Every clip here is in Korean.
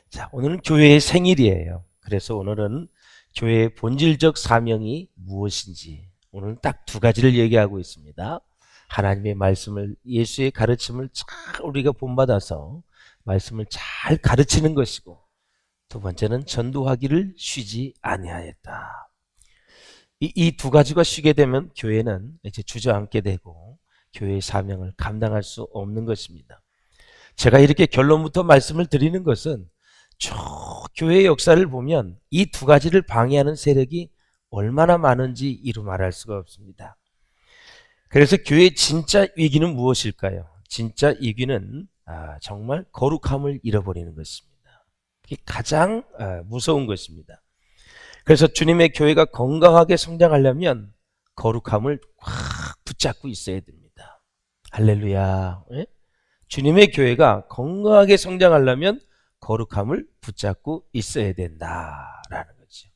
자, 오늘은 교회의 생일이에요. 그래서 오늘은 교회의 본질적 사명이 무엇인지 오늘은 딱 두 가지를 얘기하고 있습니다. 하나님의 말씀을, 예수의 가르침을 잘 우리가 본받아서 말씀을 잘 가르치는 것이고, 두 번째는 전도하기를 쉬지 아니하였다. 이 두 가지가 쉬게 되면 교회는 이제 주저앉게 되고 교회의 사명을 감당할 수 없는 것입니다. 제가 이렇게 결론부터 말씀을 드리는 것은 저 교회의 역사를 보면 이 두 가지를 방해하는 세력이 얼마나 많은지 이루 말할 수가 없습니다. 그래서 교회의 진짜 위기는 무엇일까요? 진짜 위기는 정말 거룩함을 잃어버리는 것입니다. 그게 가장 무서운 것입니다. 그래서 주님의 교회가 건강하게 성장하려면 거룩함을 확 붙잡고 있어야 됩니다. 할렐루야. 예? 주님의 교회가 건강하게 성장하려면 거룩함을 붙잡고 있어야 된다라는 거죠.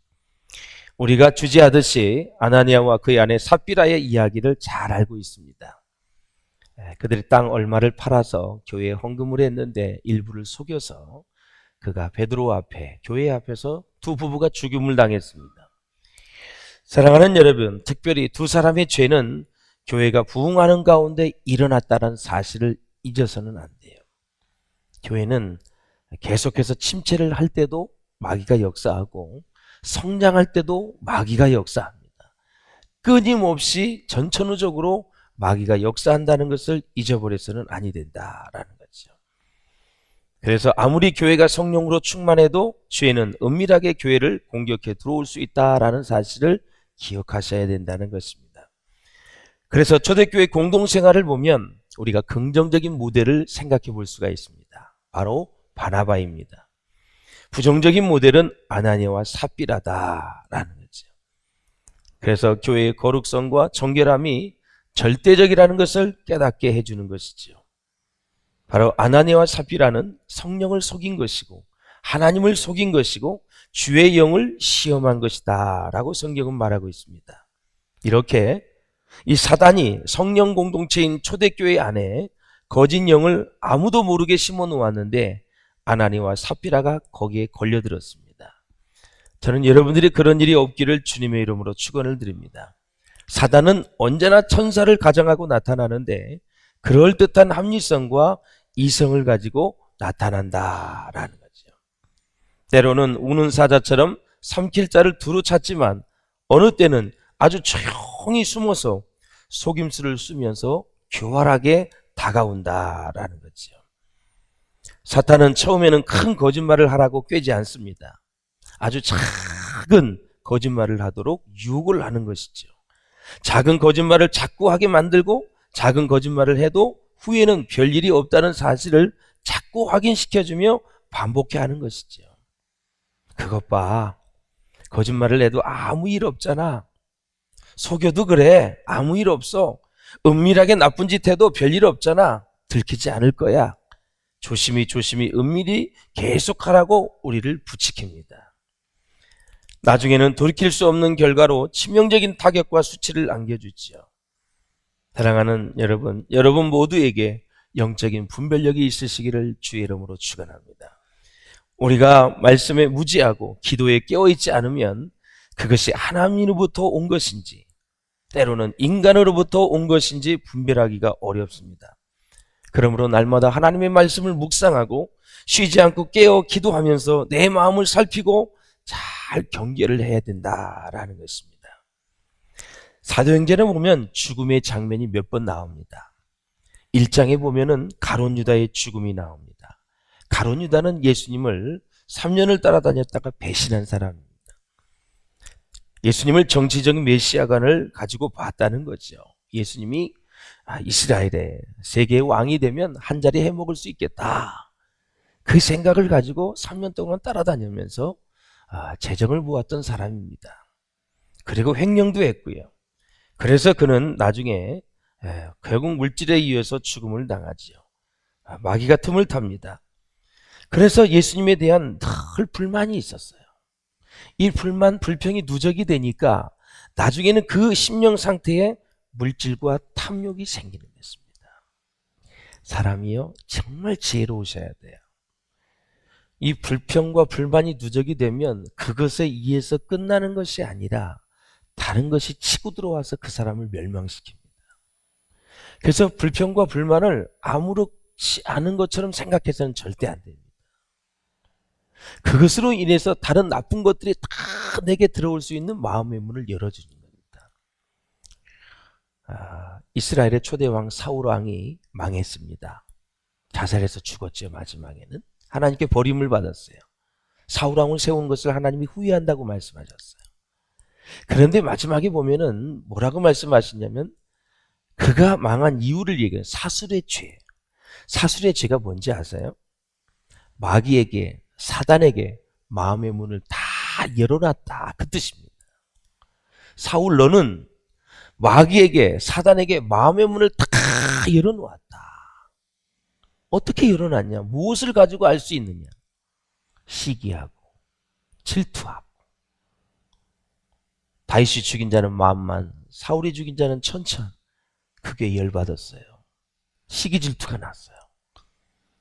우리가 주지하듯이 아나니아와 그의 아내 삽비라의 이야기를 잘 알고 있습니다. 그들이 땅 얼마를 팔아서 교회에 헌금을 했는데 일부를 속여서 그가 베드로 앞에, 교회 앞에서 두 부부가 죽임을 당했습니다. 사랑하는 여러분, 특별히 두 사람의 죄는 교회가 부흥하는 가운데 일어났다는 사실을 잊어서는 안 돼요. 교회는 계속해서 침체를 할 때도 마귀가 역사하고 성장할 때도 마귀가 역사합니다. 끊임없이 전천후적으로 마귀가 역사한다는 것을 잊어버려서는 아니 된다라는 거죠. 그래서 아무리 교회가 성령으로 충만해도 죄는 은밀하게 교회를 공격해 들어올 수 있다라는 사실을 기억하셔야 된다는 것입니다. 그래서 초대교회 공동생활을 보면 우리가 긍정적인 모델을 생각해 볼 수가 있습니다. 바로 바나바입니다. 부정적인 모델은 아나니아와 삽비라다라는 거죠. 그래서 교회의 거룩성과 정결함이 절대적이라는 것을 깨닫게 해주는 것이죠. 바로 아나니아와 삽비라는 성령을 속인 것이고 하나님을 속인 것이고 주의 영을 시험한 것이다 라고 성경은 말하고 있습니다. 이렇게 이 사단이 성령 공동체인 초대교회 안에 거짓 영을 아무도 모르게 심어 놓았는데 아나니아와 삽비라가 거기에 걸려들었습니다. 저는 여러분들이 그런 일이 없기를 주님의 이름으로 축원을 드립니다. 사단은 언제나 천사를 가정하고 나타나는데 그럴듯한 합리성과 이성을 가지고 나타난다라는 거죠. 때로는 우는 사자처럼 삼킬 자를 두루 찾지만 어느 때는 아주 조용히 숨어서 속임수를 쓰면서 교활하게 다가온다라는 거죠. 사탄은 처음에는 큰 거짓말을 하라고 꾀지 않습니다. 아주 작은 거짓말을 하도록 유혹을 하는 것이죠. 작은 거짓말을 자꾸 하게 만들고 작은 거짓말을 해도 후에는 별일이 없다는 사실을 자꾸 확인시켜주며 반복해 하는 것이죠. 그것 봐. 거짓말을 해도 아무 일 없잖아. 속여도 그래. 아무 일 없어. 은밀하게 나쁜 짓 해도 별일 없잖아. 들키지 않을 거야. 조심히 은밀히 계속하라고 우리를 부추깁니다. 나중에는 돌이킬 수 없는 결과로 치명적인 타격과 수치를 안겨주지요. 사랑하는 여러분, 여러분 모두에게 영적인 분별력이 있으시기를 주의 이름으로 축원합니다. 우리가 말씀에 무지하고 기도에 깨어있지 않으면 그것이 하나님으로부터 온 것인지 때로는 인간으로부터 온 것인지 분별하기가 어렵습니다. 그러므로 날마다 하나님의 말씀을 묵상하고 쉬지 않고 깨어 기도하면서 내 마음을 살피고 잘 경계를 해야 된다라는 것입니다. 사도행전에 보면 죽음의 장면이 몇 번 나옵니다. 1장에 보면은 가룟 유다의 죽음이 나옵니다. 가룟 유다는 예수님을 3년을 따라다녔다가 배신한 사람입니다. 예수님을 정치적인 메시아관을 가지고 봤다는 거죠. 예수님이 이스라엘의 세계의 왕이 되면 한 자리 해먹을 수 있겠다. 그 생각을 가지고 3년 동안 따라다니면서 재정을 모았던 사람입니다. 그리고 횡령도 했고요. 그래서 그는 나중에 결국 물질에 의해서 죽음을 당하지요. 마귀가 틈을 탑니다. 그래서 예수님에 대한 늘 불만이 있었어요. 이 불만, 불평이 누적이 되니까 나중에는 그 심령 상태에 물질과 탐욕이 생기는 것입니다. 사람이요, 정말 지혜로우셔야 돼요. 이 불평과 불만이 누적이 되면 그것에 의해서 끝나는 것이 아니라 다른 것이 치고 들어와서 그 사람을 멸망시킵니다. 그래서 불평과 불만을 아무렇지 않은 것처럼 생각해서는 절대 안 됩니다. 그것으로 인해서 다른 나쁜 것들이 다 내게 들어올 수 있는 마음의 문을 열어주는 겁니다. 이스라엘의 초대 왕 사울 왕이 망했습니다. 자살해서 죽었죠. 마지막에는 하나님께 버림을 받았어요. 사울 왕을 세운 것을 하나님이 후회한다고 말씀하셨어요. 그런데 마지막에 보면은 뭐라고 말씀하시냐면 그가 망한 이유를 얘기해요. 사술의 죄. 사술의 죄가 뭔지 아세요? 마귀에게, 사단에게 마음의 문을 다 열어놨다, 그 뜻입니다. 사울, 너는 마귀에게, 사단에게 마음의 문을 다 열어놓았다. 어떻게 열어놨냐? 무엇을 가지고 알 수 있느냐? 시기하고 질투하고. 다윗이 죽인 자는 만만, 사울이 죽인 자는 천천. 그게 열받았어요. 시기 질투가 났어요.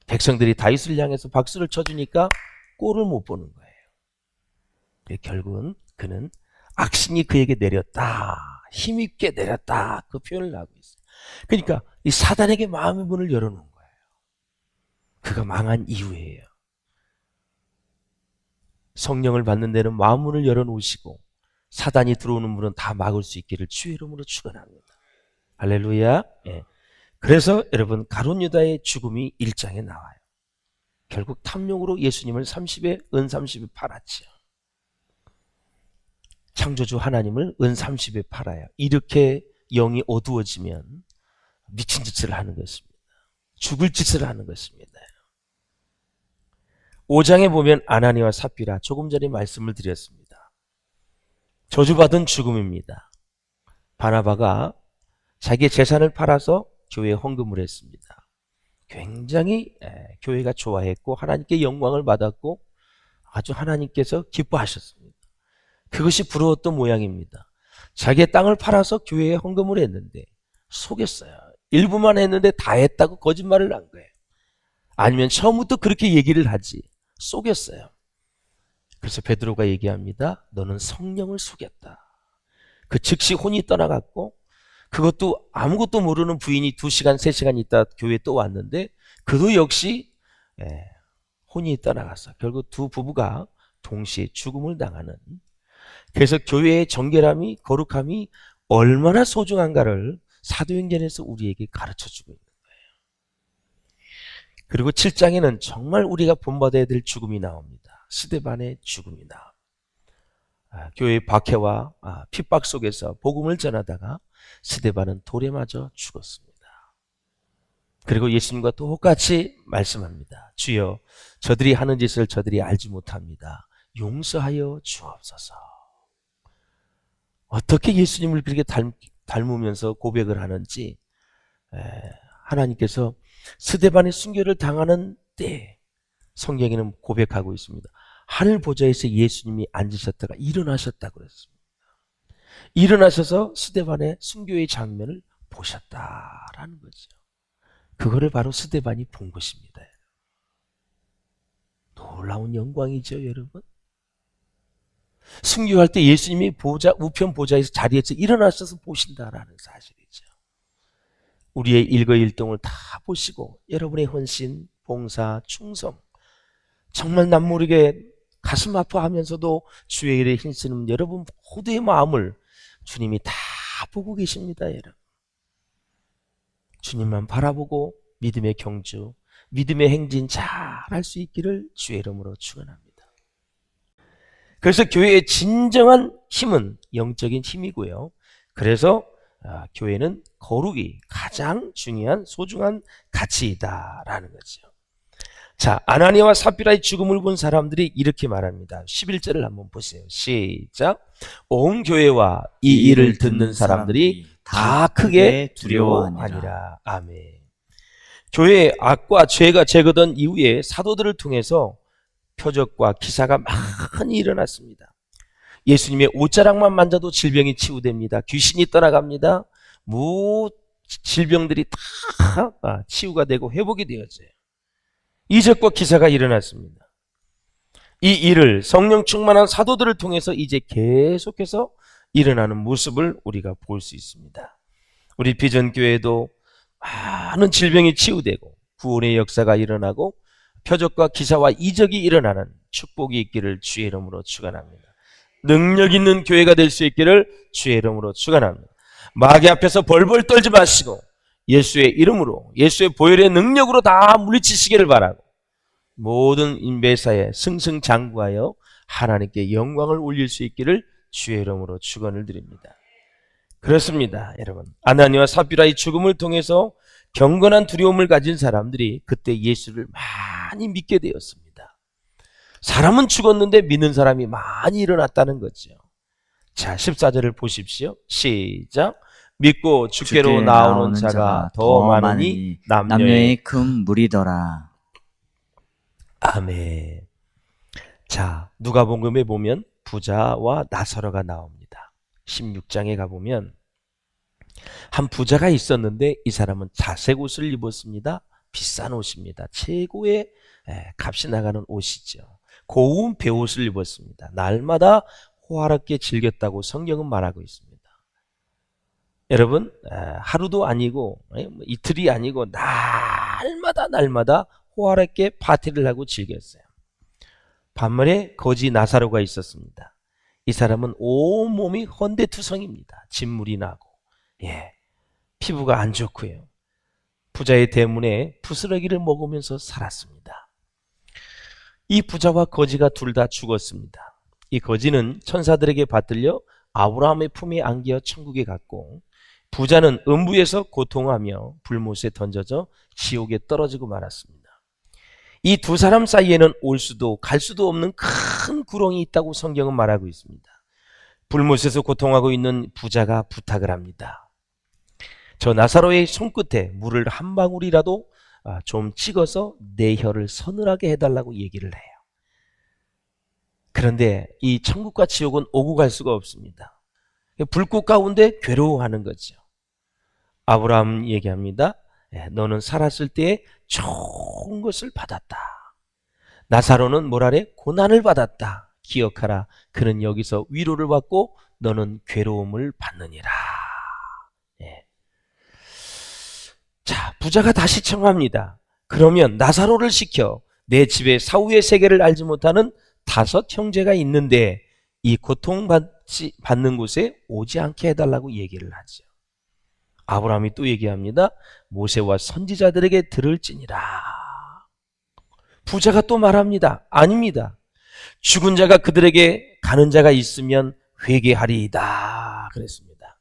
백성들이 다윗을 향해서 박수를 쳐주니까 꼴을 못 보는 거예요. 결국은 그는 악신이 그에게 내렸다, 힘있게 내렸다, 그 표현을 하고 있어요. 그러니까 이 사단에게 마음의 문을 열어놓은 거예요. 그가 망한 이유예요. 성령을 받는 데는 마음 문을 열어놓으시고 사단이 들어오는 문은 다 막을 수 있기를 주의 이름으로 축원합니다. 할렐루야. 예. 그래서 여러분 가룟 유다의 죽음이 1장에 나와요. 결국 탐욕으로 예수님을 30에 은 30에 팔았지요. 창조주 하나님을 은 30에 팔아요. 이렇게 영이 어두워지면 미친 짓을 하는 것입니다. 죽을 짓을 하는 것입니다. 5장에 보면 아나니와 삽비라, 조금 전에 말씀을 드렸습니다. 저주받은 죽음입니다. 바나바가 자기의 재산을 팔아서 교회에 헌금을 했습니다. 굉장히 교회가 좋아했고 하나님께 영광을 받았고 아주 하나님께서 기뻐하셨습니다. 그것이 부러웠던 모양입니다. 자기의 땅을 팔아서 교회에 헌금을 했는데 속였어요. 일부만 했는데 다 했다고 거짓말을 한 거예요. 아니면 처음부터 그렇게 얘기를 하지, 속였어요. 그래서 베드로가 얘기합니다. 너는 성령을 속였다. 그 즉시 혼이 떠나갔고, 그것도 아무것도 모르는 부인이 2시간 3시간 있다 교회에 또 왔는데 그도 역시 혼이 떠나갔어. 결국 두 부부가 동시에 죽음을 당하는. 그래서 교회의 정결함이, 거룩함이 얼마나 소중한가를 사도행전에서 우리에게 가르쳐주고 있는 거예요. 그리고 7장에는 정말 우리가 본받아야 될 죽음이 나옵니다. 스데반의 죽음이 나옵니다. 교회의 박해와 핍박 속에서 복음을 전하다가 스데반은 돌에 맞아 죽었습니다. 그리고 예수님과 똑같이 말씀합니다. 주여, 저들이 하는 짓을 저들이 알지 못합니다. 용서하여 주옵소서. 어떻게 예수님을 그렇게 닮으면서 고백을 하는지 하나님께서 스데반의 순교를 당하는 때 성경에는 고백하고 있습니다. 하늘 보좌에서 예수님이 앉으셨다가 일어나셨다고 그랬습니다. 일어나셔서 스데반의 순교의 장면을 보셨다라는 거죠. 그거를 바로 스데반이 본 것입니다. 놀라운 영광이죠, 여러분. 순교할 때 예수님이 우편 보좌에서 자리에서 일어나셔서 보신다라는 사실이죠. 우리의 일거일동을 다 보시고 여러분의 헌신, 봉사, 충성, 정말 남모르게 가슴 아파하면서도 주의 일에 힘쓰는 여러분 모두의 마음을 주님이 다 보고 계십니다. 여러분, 주님만 바라보고 믿음의 경주, 믿음의 행진 잘 할 수 있기를 주의 이름으로 축원합니다. 그래서 교회의 진정한 힘은 영적인 힘이고요. 그래서 교회는 거룩이 가장 중요한 소중한 가치이다라는 거죠. 자, 아나니아와 삽비라의 죽음을 본 사람들이 이렇게 말합니다. 11절을 한번 보세요. 시작. 온 교회와 이 일을 듣는 사람들이 다 크게 두려워하니라. 아멘. 교회의 악과 죄가 제거된 이후에 사도들을 통해서 표적과 기사가 많이 일어났습니다. 예수님의 옷자락만 만져도 질병이 치유됩니다. 귀신이 떠나갑니다. 질병들이 다 치유가 되고 회복이 되었어요. 이적과 기사가 일어났습니다. 이 일을 성령 충만한 사도들을 통해서 이제 계속해서 일어나는 모습을 우리가 볼 수 있습니다. 우리 비전교회도 많은 질병이 치유되고 구원의 역사가 일어나고 표적과 기사와 이적이 일어나는 축복이 있기를 주의 이름으로 축원합니다. 능력 있는 교회가 될 수 있기를 주의 이름으로 축원합니다. 마귀 앞에서 벌벌 떨지 마시고 예수의 이름으로, 예수의 보혈의 능력으로 다 물리치시기를 바라고 모든 인배사에 승승장구하여 하나님께 영광을 올릴 수 있기를 주의 이름으로 축원을 드립니다. 그렇습니다, 여러분. 아나니와 삽비라의 죽음을 통해서 경건한 두려움을 가진 사람들이 그때 예수를 많이 믿게 되었습니다. 사람은 죽었는데 믿는 사람이 많이 일어났다는 거죠. 자, 14절을 보십시오. 시작. 믿고 주께로 나오는 자가 더 많으니 남녀의 큰 무리더라. 아멘. 자, 누가복음에 보면 부자와 나사로가 나옵니다. 16장에 가보면 한 부자가 있었는데 이 사람은 자색 옷을 입었습니다. 비싼 옷입니다. 최고의 값이 나가는 옷이죠. 고운 베옷을 입었습니다. 날마다 호화롭게 즐겼다고 성경은 말하고 있습니다. 여러분, 하루도 아니고 이틀이 아니고 날마다 호화롭게 파티를 하고 즐겼어요. 반면에 거지 나사로가 있었습니다. 이 사람은 온몸이 헌데투성입니다. 진물이 나고 피부가 안 좋고요. 부자의 대문에 부스러기를 먹으면서 살았습니다. 이 부자와 거지가 둘 다 죽었습니다. 이 거지는 천사들에게 받들려 아브라함의 품에 안겨 천국에 갔고, 부자는 음부에서 고통하며 불못에 던져져 지옥에 떨어지고 말았습니다. 이 두 사람 사이에는 올 수도 갈 수도 없는 큰 구렁이 있다고 성경은 말하고 있습니다. 불못에서 고통하고 있는 부자가 부탁을 합니다. 저 나사로의 손끝에 물을 한 방울이라도 좀 찍어서 내 혀를 서늘하게 해달라고 얘기를 해요. 그런데 이 천국과 지옥은 오고 갈 수가 없습니다. 불꽃 가운데 괴로워하는 거죠. 아브라함 얘기합니다. 너는 살았을 때에 좋은 것을 받았다. 나사로는 뭐라래? 고난을 받았다. 기억하라. 그는 여기서 위로를 받고 너는 괴로움을 받느니라. 자, 부자가 다시 청합니다. 그러면 나사로를 시켜 내 집에 사후의 세계를 알지 못하는 5 형제가 있는데 이 고통받는 곳에 오지 않게 해달라고 얘기를 하죠. 아브라함이 또 얘기합니다. 모세와 선지자들에게 들을지니라. 부자가 또 말합니다. 아닙니다. 죽은 자가 그들에게 가는 자가 있으면 회개하리이다. 그랬습니다.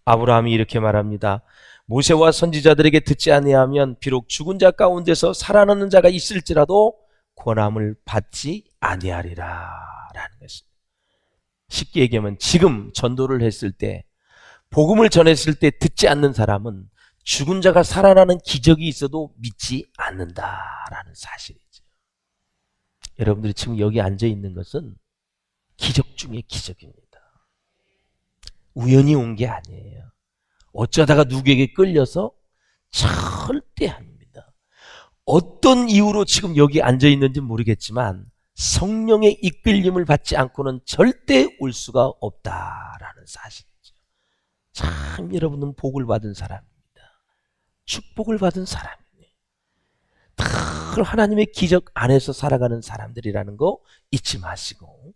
아브라함이 이렇게 말합니다. 모세와 선지자들에게 듣지 아니하면 비록 죽은 자 가운데서 살아나는 자가 있을지라도 권함을 받지 아니하리라 라는 것입니다. 쉽게 얘기하면 지금 전도를 했을 때, 복음을 전했을 때 듣지 않는 사람은 죽은 자가 살아나는 기적이 있어도 믿지 않는다라는 사실이죠. 여러분들이 지금 여기 앉아 있는 것은 기적 중에 기적입니다. 우연히 온 게 아니에요. 어쩌다가 누구에게 끌려서 절대 아닙니다. 어떤 이유로 지금 여기 앉아 있는지 모르겠지만 성령의 이끌림을 받지 않고는 절대 올 수가 없다라는 사실이죠. 참 여러분은 복을 받은 사람입니다. 축복을 받은 사람이에요. 늘 하나님의 기적 안에서 살아가는 사람들이라는 거 잊지 마시고,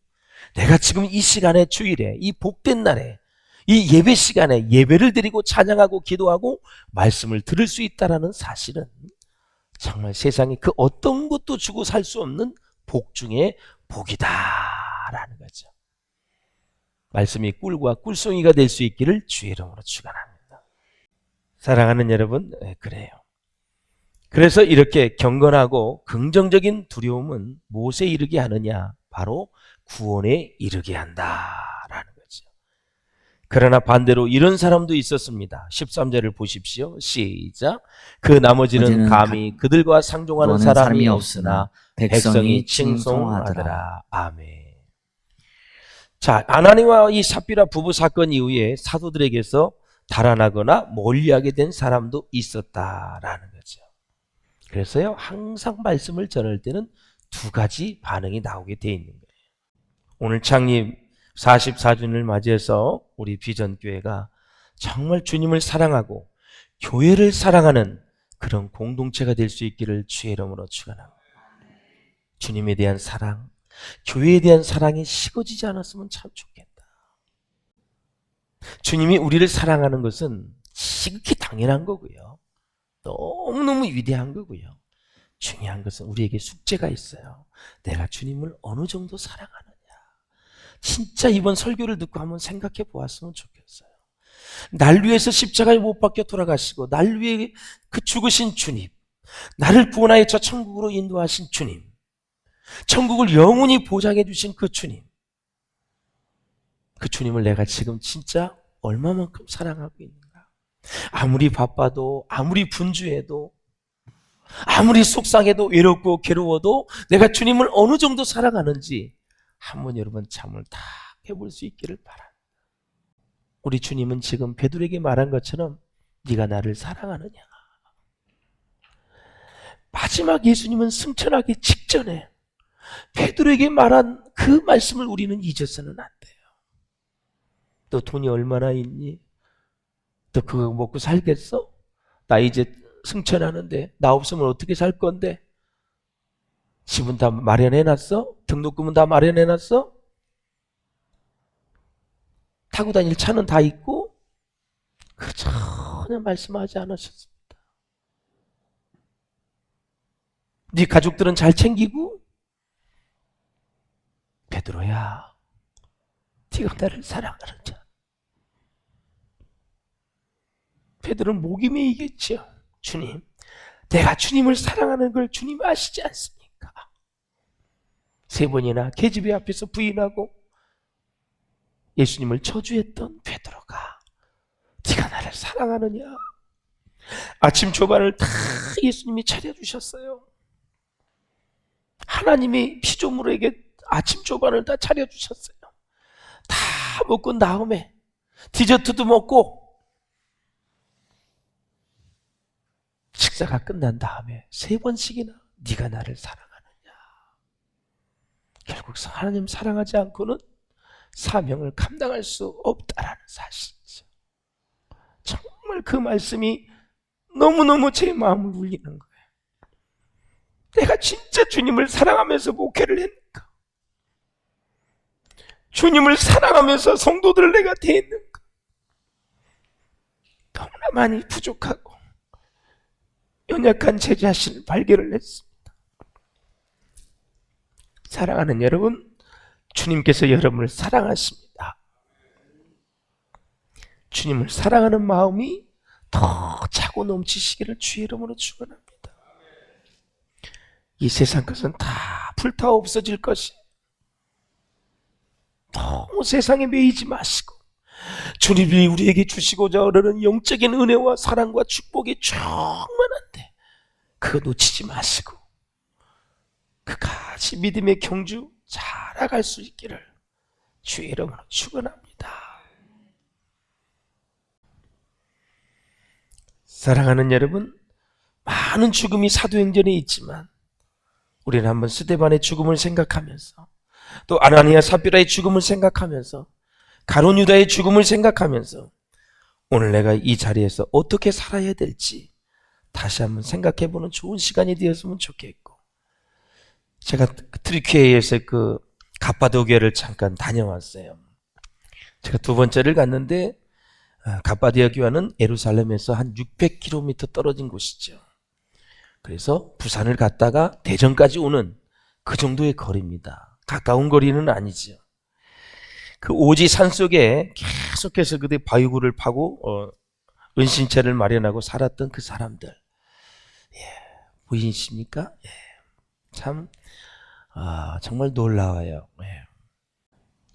내가 지금 이 시간에 주일에 이 복된 날에 이 예배 시간에 예배를 드리고 찬양하고 기도하고 말씀을 들을 수 있다는 사실은 정말 세상에 그 어떤 것도 주고 살 수 없는 복 중에 복이다라는 거죠. 말씀이 꿀과 꿀송이가 될 수 있기를 주의 이름으로 축원합니다. 사랑하는 여러분, 그래요. 그래서 이렇게 경건하고 긍정적인 두려움은 무엇에 이르게 하느냐? 바로 구원에 이르게 한다라는 거죠. 그러나 반대로 이런 사람도 있었습니다. 13절을 보십시오. 시작. 그 나머지는 감히 그들과 상종하는 사람이 없으나 백성이 칭송하더라. 아멘. 자, 아나니와 이 삽비라 부부 사건 이후에 사도들에게서 달아나거나 멀리하게 된 사람도 있었다라는 거죠. 그래서요, 항상 말씀을 전할 때는 두 가지 반응이 나오게 돼 있는 거예요. 오늘 창립 44주년을 맞이해서 우리 비전교회가 정말 주님을 사랑하고 교회를 사랑하는 그런 공동체가 될 수 있기를 주의 이름으로 축원합니다. 주님에 대한 사랑, 교회에 대한 사랑이 식어지지 않았으면 참 좋겠다. 주님이 우리를 사랑하는 것은 지극히 당연한 거고요. 너무너무 위대한 거고요. 중요한 것은 우리에게 숙제가 있어요. 내가 주님을 어느 정도 사랑하느냐. 진짜 이번 설교를 듣고 한번 생각해 보았으면 좋겠어요. 날 위해서 십자가에 못 박혀 돌아가시고 날 위해 그 죽으신 주님, 나를 구원하여 저 천국으로 인도하신 주님, 천국을 영원히 보장해 주신 그 주님, 그 주님을 내가 지금 진짜 얼마만큼 사랑하고 있는가. 아무리 바빠도, 아무리 분주해도, 아무리 속상해도, 외롭고 괴로워도 내가 주님을 어느 정도 사랑하는지 한번 여러분 잠을 다 해볼 수 있기를 바랍니다. 우리 주님은 지금 베드로에게 말한 것처럼 네가 나를 사랑하느냐. 마지막 예수님은 승천하기 직전에 베드로에게 말한 그 말씀을 우리는 잊어서는 안 돼요. 너 돈이 얼마나 있니? 너 그거 먹고 살겠어? 나 이제 승천하는데 나 없으면 어떻게 살 건데? 집은 다 마련해놨어? 등록금은 다 마련해놨어? 타고 다닐 차는 다 있고? 그 전혀 말씀하지 않으셨습니다. 네 가족들은 잘 챙기고? 베드로야, 네가 나를 사랑하느냐? 베드로는 목이 메이겠죠. 주님, 내가 주님을 사랑하는 걸 주님 아시지 않습니까? 3번이나 계집애 앞에서 부인하고 예수님을 저주했던 베드로가 네가 나를 사랑하느냐? 아침 조반을 다 예수님이 차려주셨어요. 하나님이 피조물에게 아침 조반을 다 차려주셨어요. 다 먹고 다음에 디저트도 먹고 식사가 끝난 다음에 3번씩이나 네가 나를 사랑하느냐. 결국 하나님 사랑하지 않고는 사명을 감당할 수 없다라는 사실이죠. 정말 그 말씀이 너무너무 제 마음을 울리는 거예요. 내가 진짜 주님을 사랑하면서 목회를 했는가? 주님을 사랑하면서 성도들을 내가 대했는가? 너무나 많이 부족하고 연약한 제 자신을 발견을 했습니다. 사랑하는 여러분, 주님께서 여러분을 사랑하십니다. 주님을 사랑하는 마음이 더 차고 넘치시기를 주의 이름으로 축원합니다. 이 세상 것은 다 불타 없어질 것이. 너무 세상에 매이지 마시고 주님이 우리에게 주시고자 하는 영적인 은혜와 사랑과 축복이 충만한데 그거 놓치지 마시고 끝까지 믿음의 경주 살아갈 수 있기를 주의 이름으로 축원합니다. 사랑하는 여러분, 많은 죽음이 사도행전에 있지만 우리는 한번 스데반의 죽음을 생각하면서 또 아나니아 삽비라의 죽음을 생각하면서 가룟 유다의 죽음을 생각하면서 오늘 내가 이 자리에서 어떻게 살아야 될지 다시 한번 생각해보는 좋은 시간이 되었으면 좋겠고, 제가 트리키에에서 그 갑바도기아를 잠깐 다녀왔어요. 제가 2번째를 갔는데 갑바도기아는 예루살렘에서 한 600km 떨어진 곳이죠. 그래서 부산을 갔다가 대전까지 오는 그 정도의 거리입니다. 가까운 거리는 아니죠. 그 오지 산속에 계속해서 그들 바위굴을 파고 은신처를 마련하고 살았던 그 사람들, 보이십니까? 참 정말 놀라워요.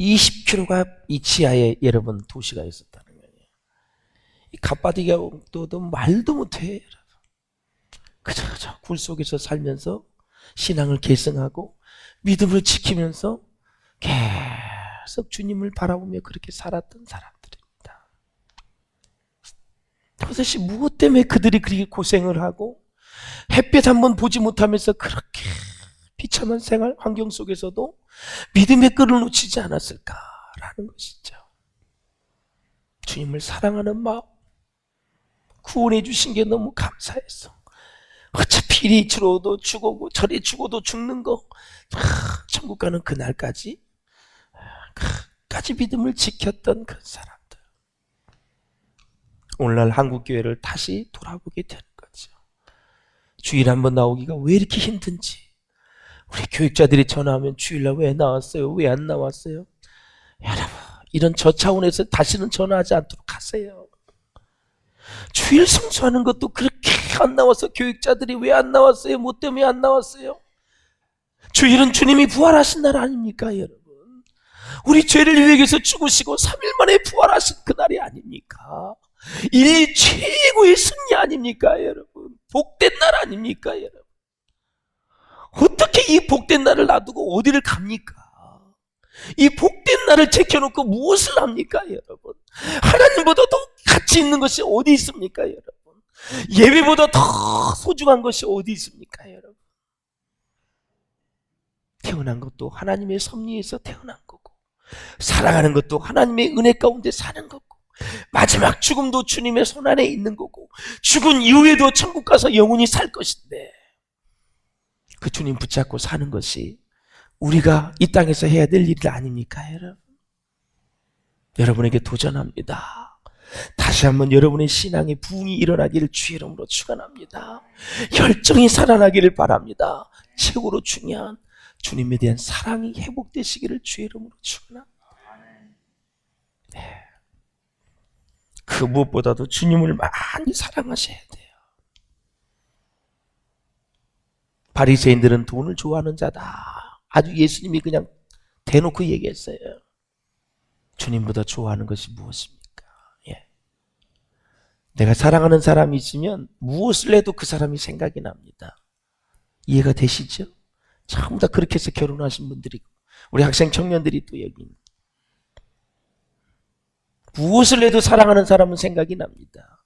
20km가 이 지하에 여러분 도시가 있었다는 거예요. 이 갑바도기아도 말도 못해. 그저 저 굴 속에서 살면서 신앙을 계승하고 믿음을 지키면서 계속 주님을 바라보며 그렇게 살았던 사람들입니다. 도대체 무엇 때문에 그들이 그렇게 고생을 하고 햇볕 한번 보지 못하면서 그렇게 비참한 생활 환경 속에서도 믿음의 끈을 놓치지 않았을까라는 것이죠. 주님을 사랑하는 마음, 구원해 주신 게 너무 감사해서 어차피 이리 죽어도 죽고 저리 죽어도 죽는 거 천국 가는 그날까지 끝까지 믿음을 지켰던 그 사람들, 오늘날 한국교회를 다시 돌아보게 되는 거죠. 주일 한번 나오기가 왜 이렇게 힘든지, 우리 교육자들이 전화하면 주일날 왜 나왔어요? 왜 안 나왔어요? 여러분, 이런 저 차원에서 다시는 전화하지 않도록 하세요. 주일 성수하는 것도 그렇게 안 나와서 교육자들이 왜 안 나왔어요? 뭐 때문에 안 나왔어요? 주일은 주님이 부활하신 날 아닙니까, 여러분? 우리 죄를 위해서 죽으시고 3일 만에 부활하신 그날이 아닙니까? 인류 최고의 승리 아닙니까, 여러분? 복된 날 아닙니까, 여러분? 어떻게 이 복된 날을 놔두고 어디를 갑니까? 이 복된 날을 제껴놓고 무엇을 합니까, 여러분? 하나님보다 더 가치 있는 것이 어디 있습니까, 여러분? 예배보다 더 소중한 것이 어디 있습니까, 여러분? 태어난 것도 하나님의 섭리에서 태어난 거고, 살아가는 것도 하나님의 은혜 가운데 사는 거고, 마지막 죽음도 주님의 손안에 있는 거고, 죽은 이후에도 천국 가서 영원히 살 것인데, 그 주님 붙잡고 사는 것이 우리가 이 땅에서 해야 될 일 아닙니까, 여러분? 여러분에게 도전합니다. 다시 한번 여러분의 신앙의 부흥이 일어나기를 주의 이름으로 축원합니다. 혈정이 살아나기를 바랍니다. 최고로 중요한 주님에 대한 사랑이 회복되시기를 주의 이름으로 축원합니다. 네. 그 무엇보다도 주님을 많이 사랑하셔야 돼요. 바리새인들은 돈을 좋아하는 자다. 아주 예수님이 그냥 대놓고 얘기했어요. 주님보다 좋아하는 것이 무엇입니까? 예. 내가 사랑하는 사람이 있으면 무엇을 해도 그 사람이 생각이 납니다. 이해가 되시죠? 전부 다 그렇게 해서 결혼하신 분들이고, 우리 학생 청년들이 또 여기 있는, 무엇을 해도 사랑하는 사람은 생각이 납니다.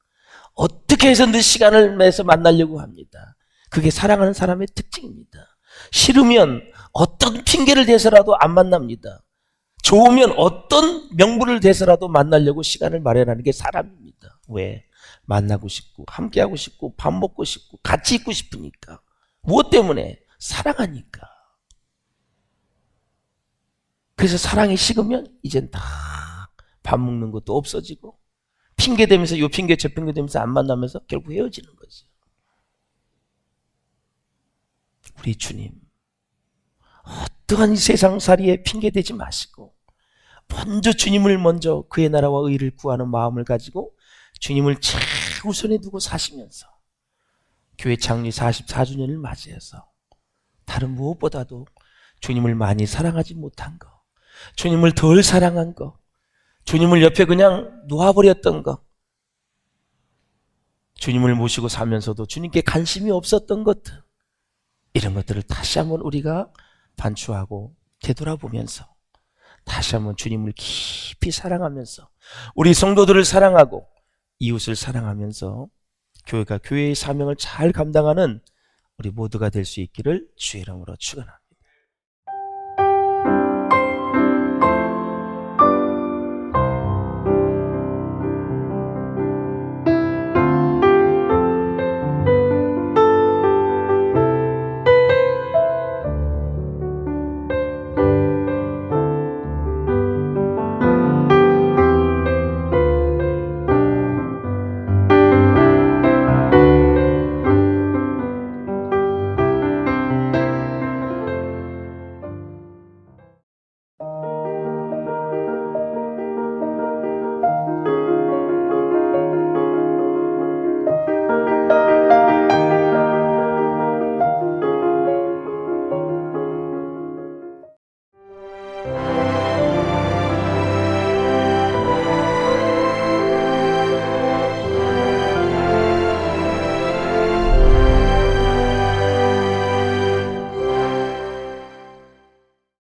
어떻게 해서든 시간을 내서 만나려고 합니다. 그게 사랑하는 사람의 특징입니다. 싫으면 어떤 핑계를 대서라도 안 만납니다. 좋으면 어떤 명분을 대서라도 만나려고 시간을 마련하는 게 사람입니다. 왜? 만나고 싶고 함께하고 싶고 밥 먹고 싶고 같이 있고 싶으니까. 무엇 때문에? 사랑하니까. 그래서 사랑이 식으면 이젠 다 밥 먹는 것도 없어지고, 핑계 대면서 요 핑계 저 핑계 대면서 안 만나면서 결국 헤어지는 거죠. 우리 주님, 어떠한 세상살이에 핑계대지 마시고 먼저 주님을 먼저 그의 나라와 의를 구하는 마음을 가지고 주님을 최우선에 두고 사시면서 교회 창립 44주년을 맞이해서 다른 무엇보다도 주님을 많이 사랑하지 못한 거, 주님을 덜 사랑한 거, 주님을 옆에 그냥 놓아버렸던 거, 주님을 모시고 살면서도 주님께 관심이 없었던 것들, 이런 것들을 다시 한번 우리가 반추하고 되돌아보면서 다시 한번 주님을 깊이 사랑하면서 우리 성도들을 사랑하고 이웃을 사랑하면서 교회가 교회의 사명을 잘 감당하는 우리 모두가 될 수 있기를 주의 이름으로 축원합니다.